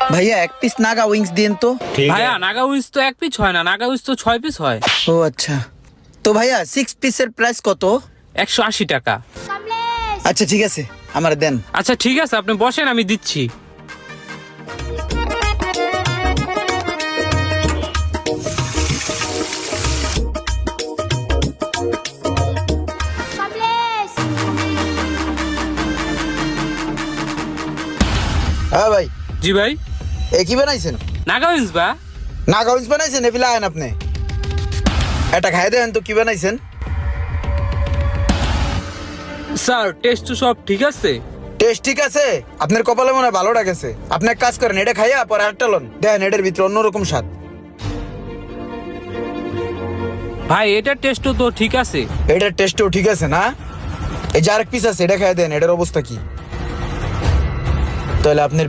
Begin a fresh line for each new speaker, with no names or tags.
ভাইয়া এক piece Naga wings দিন তো।
ভাইয়া নাগা উইংস তো 1 পিস হয় না, নাগা উইংস তো 6 পিস হয়।
ও আচ্ছা, তো ভাইয়া 6 পিসের প্রাইস কত?
180 টাকা।
আচ্ছা ঠিক আছে, আমার দেন।
আচ্ছা ঠিক আছে, আপনি বসেন, আমি দিচ্ছি।
হ্যাঁ ভাই।
জি ভাই।
এ কি বানাইছেন?
নাগা উইংস বা?
নাগা উইংস বানাইছেন? এফিলা আয়েন আপনি, এটা খাই দেন তো কি বানাইছেন।
স্যার টেস্ট তো সব ঠিক আছে।
টেস্ট ঠিক আছে? আপনার কপালে মনে হয় ভালোটা গেছে। আপনি এক কাজ করেন, এটা খাইয়া পরে আরেকটা লন, দেখেন এটার ভিতরে অন্যরকম স্বাদ।
ভাই এটার টেস্টও তো ঠিক আছে।
এটার টেস্টও ঠিক আছে না? এই যে আরেক পিস আছে, এটা খাইয়া দেন, এটার অবস্থা কি? তাহলে আপনার